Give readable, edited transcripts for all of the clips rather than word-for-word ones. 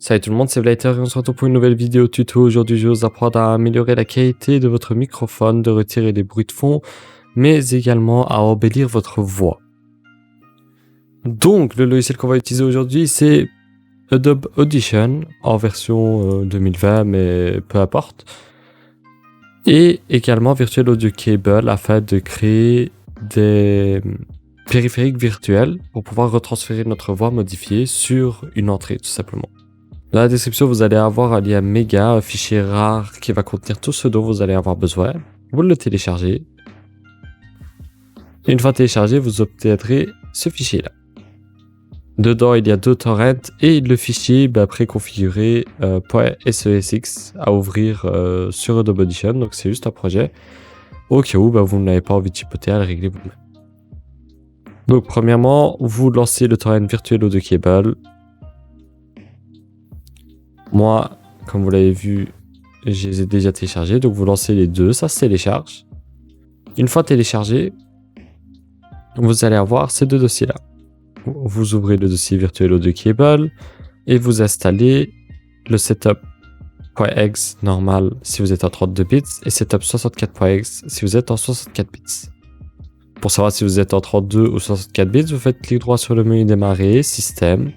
Salut tout le monde, c'est Vlater et on se retrouve pour une nouvelle vidéo tuto. Aujourd'hui, je vais vous apprendre à améliorer la qualité de votre microphone, de retirer les bruits de fond, mais également à embellir votre voix. Donc, le logiciel qu'on va utiliser aujourd'hui, c'est Adobe Audition en version 2020, mais peu importe. Et également Virtual Audio Cable afin de créer des périphériques virtuels pour pouvoir retransférer notre voix modifiée sur une entrée, tout simplement. Dans la description, vous allez avoir un lien méga, un fichier rare qui va contenir tout ce dont vous allez avoir besoin. Vous le téléchargez. Et une fois téléchargé, vous obtiendrez ce fichier-là. Dedans, il y a 2 torrents et le fichier préconfiguré .sesx à ouvrir sur Adobe Audition. Donc, c'est juste un projet au cas où vous n'avez pas envie de chipoter à le régler vous-même. Donc, premièrement, vous lancez le torrent Virtual Audio Cable. Moi, comme vous l'avez vu, je les ai déjà téléchargés. Donc, vous lancez les deux, ça se télécharge. Une fois téléchargé, vous allez avoir ces deux dossiers-là. Vous ouvrez le dossier Virtual Audio Cable et vous installez le setup.exe normal si vous êtes en 32 bits et setup 64.exe si vous êtes en 64 bits. Pour savoir si vous êtes en 32 ou 64 bits, vous faites clic droit sur le menu démarrer, système.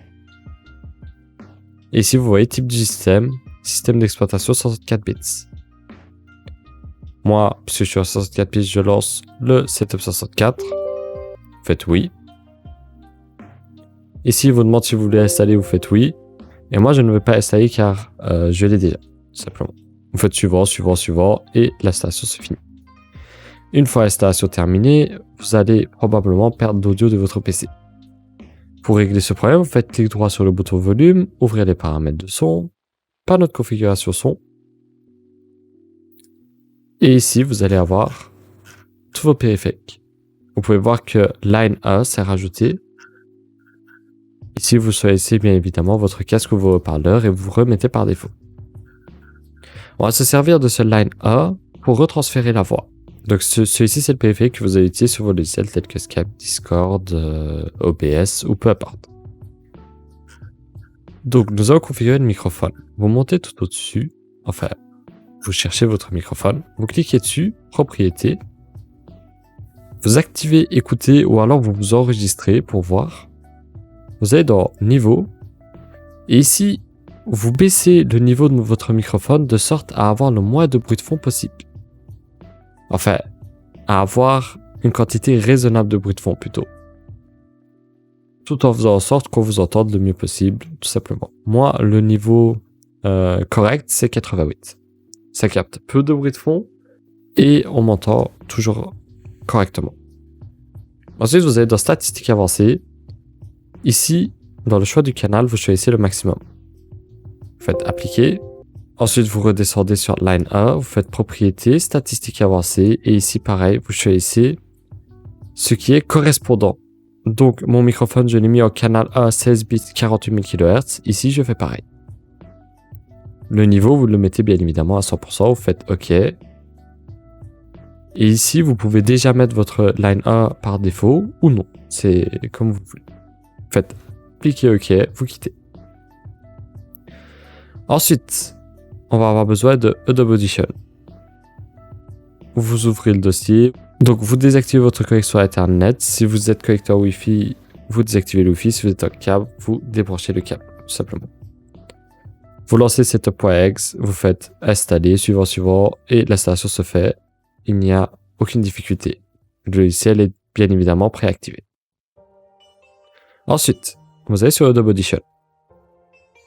Et ici, vous voyez type du système d'exploitation 64 bits. Moi, puisque je suis à 64 bits, je lance le setup 64. Vous faites oui. Ici, il vous demande si vous voulez installer, vous faites oui. Et moi, je ne veux pas installer car je l'ai déjà, tout simplement. Vous faites suivant, suivant, suivant et l'installation se finit. Une fois l'installation terminée, vous allez probablement perdre l'audio de votre PC. Pour régler ce problème, vous faites clic droit sur le bouton volume, ouvrez les paramètres de son, panneau de configuration son. Et ici, vous allez avoir tous vos périphériques. Vous pouvez voir que Line A s'est rajouté. Ici, vous choisissez bien évidemment votre casque ou vos haut-parleurs et vous remettez par défaut. On va se servir de ce Line A pour retransférer la voix. Donc, celui-ci, c'est le périphérique que vous allez utiliser sur vos logiciels tels que Skype, Discord, OBS ou peu importe. Donc, nous allons configurer le microphone. Vous montez tout au-dessus. Enfin, vous cherchez votre microphone. Vous cliquez dessus, propriétés. Vous activez écouter ou alors vous vous enregistrez pour voir. Vous allez dans niveau. Et ici, vous baissez le niveau de votre microphone de sorte à avoir le moins de bruit de fond possible. Enfin, à avoir une quantité raisonnable de bruit de fond plutôt. Tout en faisant en sorte qu'on vous entende le mieux possible, tout simplement. Moi, le niveau correct, c'est 88. Ça capte peu de bruit de fond et on m'entend toujours correctement. Ensuite, vous allez dans statistiques avancées. Ici, dans le choix du canal, vous choisissez le maximum. Vous faites appliquer. Ensuite, vous redescendez sur Line A, vous faites propriétés, statistiques avancées, et ici, pareil, vous choisissez ce qui est correspondant. Donc, mon microphone, je l'ai mis en canal A, 16 bits, 48 000 kHz. Ici, je fais pareil. Le niveau, vous le mettez bien évidemment à 100%, vous faites OK. Et ici, vous pouvez déjà mettre votre Line A par défaut, ou non. C'est comme vous voulez. Vous faites appliquer OK, vous quittez. Ensuite, on va avoir besoin de Adobe Audition. Vous ouvrez le dossier. Donc, vous désactivez votre connexion à Internet. Si vous êtes connecté en Wi-Fi, vous désactivez le Wi-Fi. Si vous êtes en câble, vous débranchez le câble, tout simplement. Vous lancez setup.exe, vous faites installer, suivant, suivant, et l'installation se fait. Il n'y a aucune difficulté. Le logiciel est bien évidemment préactivé. Ensuite, vous allez sur Adobe Audition.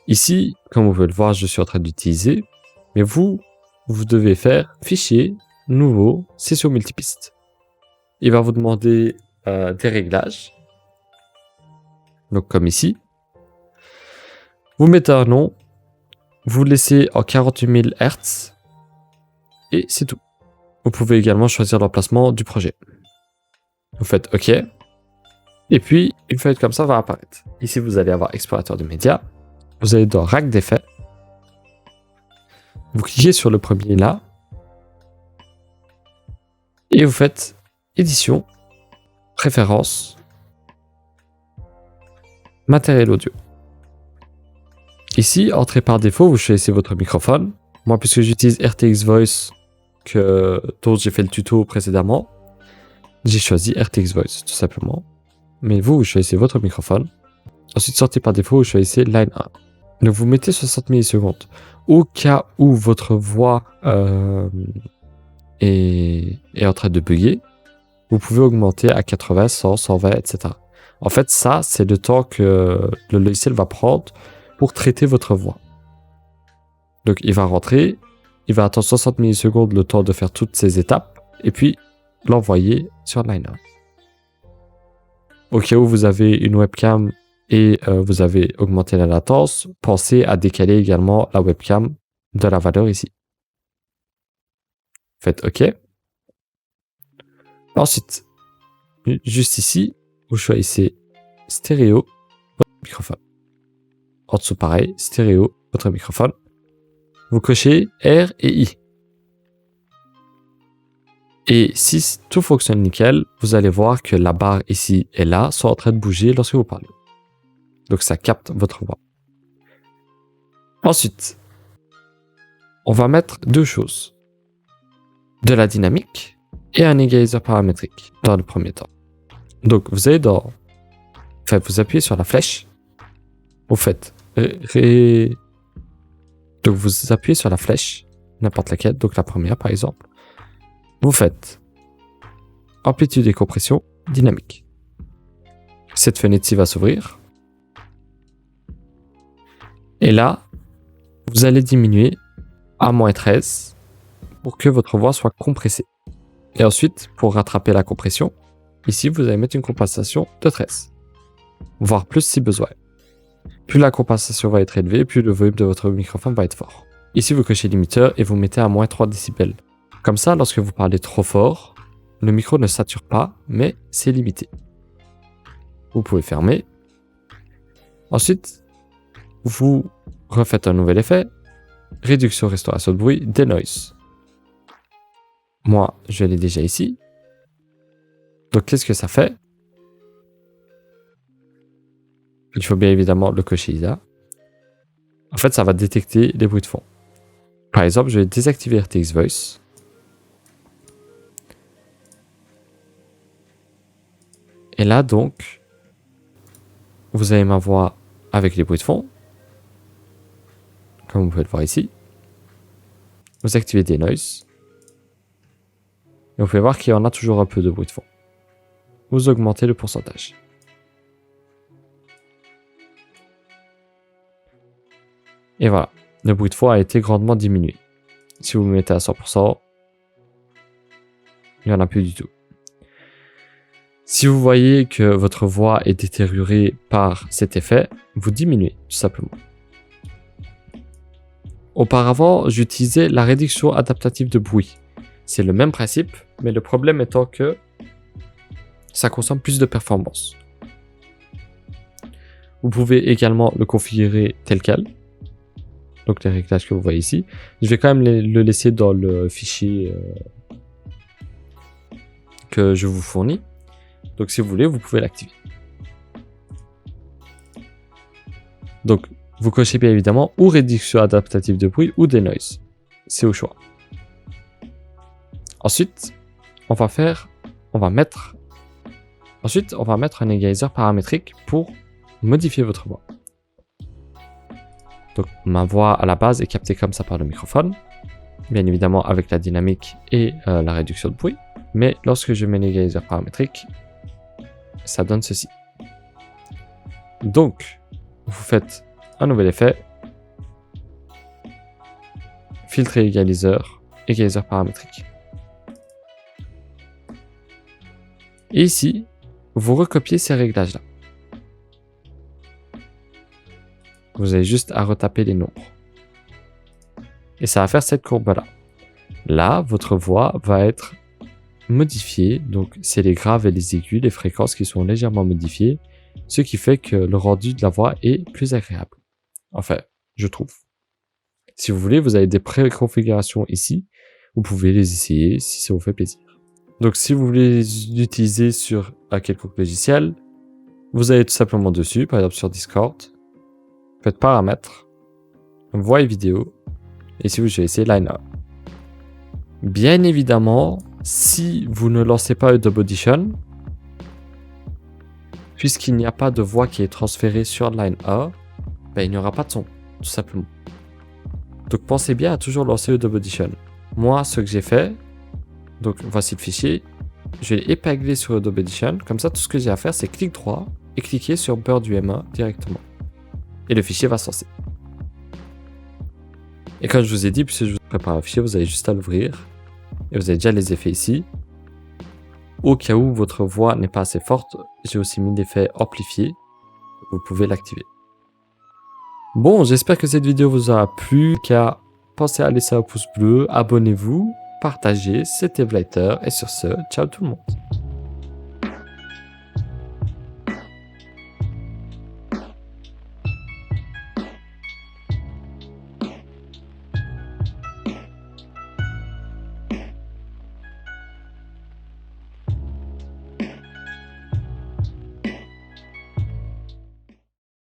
Ici, comme vous pouvez le voir, je suis en train d'utiliser, mais vous devez faire fichier, nouveau, session multipiste. Il va vous demander des réglages. Donc comme ici. Vous mettez un nom, vous laissez en 48 000 Hz et c'est tout. Vous pouvez également choisir l'emplacement du projet. Vous faites OK. Et puis, une fenêtre comme ça va apparaître. Ici, vous allez avoir explorateur de médias. Vous allez dans Rack d'effets. Vous cliquez sur le premier là. Et vous faites édition, préférences, matériel audio. Ici, entrée par défaut, vous choisissez votre microphone. Moi, puisque j'utilise RTX Voice, dont j'ai fait le tuto précédemment, j'ai choisi RTX Voice, tout simplement. Mais vous choisissez votre microphone. Ensuite, sortie par défaut, vous choisissez Line 1. Donc, vous mettez 60 millisecondes. Au cas où votre voix est en train de bugger, vous pouvez augmenter à 80, 100, 120, etc. En fait, ça, c'est le temps que le logiciel va prendre pour traiter votre voix. Donc, il va rentrer, il va attendre 60 millisecondes le temps de faire toutes ces étapes, et puis l'envoyer sur Line 1. Au cas où vous avez une webcam et vous avez augmenté la latence, pensez à décaler également la webcam de la valeur ici. Faites OK. Ensuite, juste ici, vous choisissez stéréo, votre microphone. En dessous, pareil, stéréo, votre microphone. Vous cochez R et I. Et si tout fonctionne nickel, vous allez voir que la barre ici et là sont en train de bouger lorsque vous parlez. Donc ça capte votre voix. Ensuite, on va mettre deux choses. De la dynamique et un égaliseur paramétrique dans le premier temps. Donc vous allez vous appuyez sur la flèche. Vous faites Donc vous appuyez sur la flèche, n'importe laquelle, donc la première par exemple. Vous faites amplitude et compression dynamique. Cette fenêtre-ci va s'ouvrir. Et là, vous allez diminuer à -13 pour que votre voix soit compressée. Et ensuite, pour rattraper la compression, ici, vous allez mettre une compensation de 13. Voire plus si besoin. Plus la compensation va être élevée, plus le volume de votre microphone va être fort. Ici, vous cochez limiteur et vous mettez à -3 décibels. Comme ça, lorsque vous parlez trop fort, le micro ne sature pas, mais c'est limité. Vous pouvez fermer. Ensuite, vous refaites un nouvel effet. Réduction, restauration de bruit, denoise. Moi, je l'ai déjà ici. Donc, qu'est-ce que ça fait? Il faut bien évidemment le cocher là. En fait, ça va détecter les bruits de fond. Par exemple, je vais désactiver RTX Voice. Et là, donc, vous avez ma voix avec les bruits de fond. Comme vous pouvez le voir ici. Vous activez des noises. Et vous pouvez voir qu'il y en a toujours un peu de bruit de fond. Vous augmentez le pourcentage. Et voilà, le bruit de fond a été grandement diminué. Si vous le mettez à 100%, il n'y en a plus du tout. Si vous voyez que votre voix est détériorée par cet effet, vous diminuez tout simplement. Auparavant, j'utilisais la réduction adaptative de bruit. C'est le même principe, mais le problème étant que ça consomme plus de performance. Vous pouvez également le configurer tel quel. Donc les réglages que vous voyez ici. Je vais quand même le laisser dans le fichier que je vous fournis. Donc si vous voulez, vous pouvez l'activer. Donc vous cochez bien évidemment ou réduction adaptative de bruit ou des noises. C'est au choix. Ensuite, on va mettre un égaliseur paramétrique pour modifier votre voix. Donc ma voix à la base est captée comme ça par le microphone, bien évidemment avec la dynamique et la réduction de bruit, mais lorsque je mets l'égaliseur paramétrique, ça donne ceci. Donc, vous faites un nouvel effet, filtre et égaliseur paramétrique. Et ici, vous recopiez ces réglages-là. Vous avez juste à retaper les nombres. Et ça va faire cette courbe-là. Là, votre voix va être modifiée. Donc, c'est les graves et les aigus, les fréquences qui sont légèrement modifiées. Ce qui fait que le rendu de la voix est plus agréable. Enfin, je trouve. Si vous voulez, vous avez des préconfigurations ici. Vous pouvez les essayer si ça vous fait plaisir. Donc, si vous voulez les utiliser sur un quelconque logiciel, vous allez tout simplement dessus, par exemple sur Discord. Faites paramètres. voix et vidéo. Et ici, je vais essayer Line Up. Bien évidemment, si vous ne lancez pas Adobe Audition, puisqu'il n'y a pas de voix qui est transférée sur Line A, il n'y aura pas de son, tout simplement. Donc pensez bien à toujours lancer Adobe Audition. Moi, ce que j'ai fait, donc voici le fichier, je vais l'épingler sur Adobe Audition. Comme ça, tout ce que j'ai à faire, c'est clic droit et cliquer sur Bird UMA directement. Et le fichier va se lancer. Et comme je vous ai dit, puisque je vous prépare un fichier, vous avez juste à l'ouvrir. Et vous avez déjà les effets ici. Au cas où votre voix n'est pas assez forte, j'ai aussi mis l'effet amplifié. Vous pouvez l'activer. Bon, j'espère que cette vidéo vous aura plu. Car pensez à laisser un pouce bleu, abonnez-vous, partagez. C'était Vlighter. Et sur ce, ciao tout le monde.